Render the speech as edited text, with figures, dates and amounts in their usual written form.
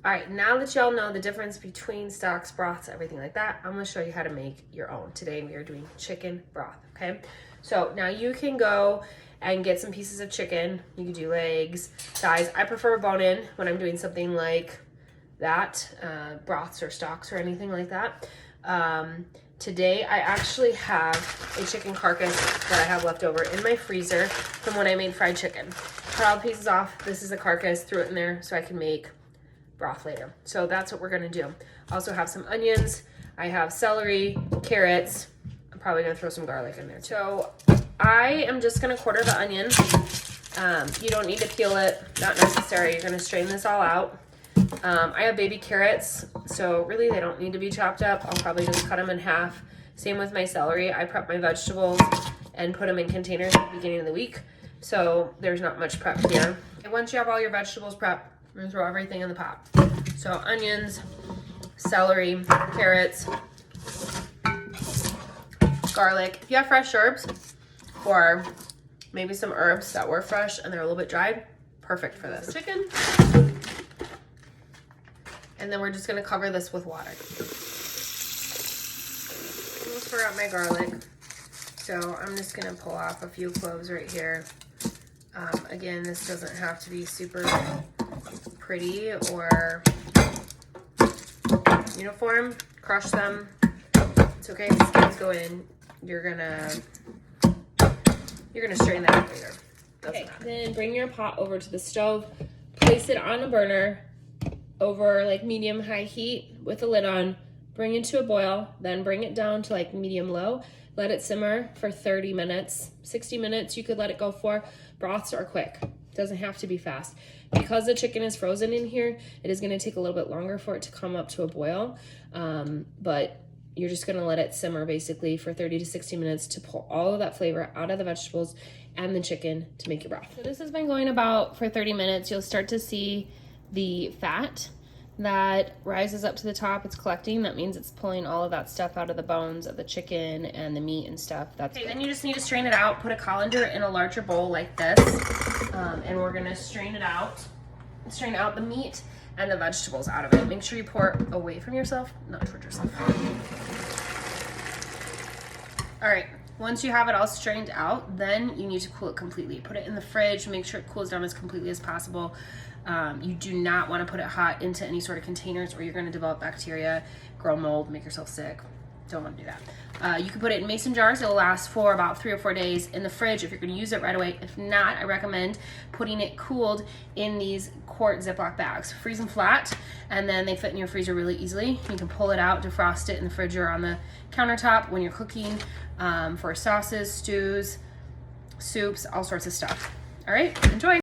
All right, now that y'all know the difference between stocks, broths, everything like that, I'm gonna show you how to make your own. Today we are doing chicken broth, okay? So now you can go and get some pieces of chicken. You can do legs, thighs. I prefer bone-in when I'm doing something like that, broths or stocks or anything like that. Today I actually have a chicken carcass that I have left over in my freezer from when I made fried chicken. Cut all the pieces off. This is a carcass, threw it in there so I can make broth later. So that's what we're gonna do. I also have some onions. I have celery, carrots. I'm probably gonna throw some garlic in there too. So I am just gonna quarter the onion. You don't need to peel it, not necessary. You're gonna strain this all out. I have baby carrots, so really they don't need to be chopped up. I'll probably just cut them in half. Same with my celery. I prep my vegetables and put them in containers at the beginning of the week. So there's not much prep here. And once you have all your vegetables prepped, I'm gonna throw everything in the pot. So onions, celery, carrots, garlic. If you have fresh herbs or maybe some herbs that were fresh and they're a little bit dried, perfect for this. Chicken. And then we're just gonna cover this with water. Almost forgot my garlic. So I'm just gonna pull off a few cloves right here. Again, this doesn't have to be super pretty or uniform. Crush them. It's okay if the skins go in. You're gonna strain that out later. Okay, then bring your pot over to the stove. Place it on a burner over like medium high heat with a lid on. Bring it to a boil, then bring it down to like medium low. Let it simmer for 30 minutes. 60 minutes you could let it go for. Broths are quick. Doesn't have to be fast. Because the chicken is frozen in here, it is gonna take a little bit longer for it to come up to a boil. But you're just gonna let it simmer basically for 30 to 60 minutes to pull all of that flavor out of the vegetables and the chicken to make your broth. So this has been going about for 30 minutes. You'll start to see the fat that rises up to the top. It's collecting. That means it's pulling all of that stuff out of the bones of the chicken and the meat and stuff. That's okay. Then you just need to strain it out. Put a colander in a larger bowl like this, and we're gonna strain it out. Strain out the meat and the vegetables out of it. Make sure you pour away from yourself, not toward yourself. All right. Once you have it all strained out, then you need to cool it completely. Put it in the fridge. Make sure it cools down as completely as possible. You do not want to put it hot into any sort of containers or you're going to develop bacteria, grow mold, make yourself sick. Don't want to do that. You can put it in mason jars. It'll last for about 3 or 4 days in the fridge if you're going to use it right away. If not, I recommend putting it cooled in these quart Ziploc bags. Freeze them flat, and then they fit in your freezer really easily. You can pull it out, defrost it in the fridge or on the countertop when you're cooking for sauces, stews, soups, all sorts of stuff. All right, enjoy.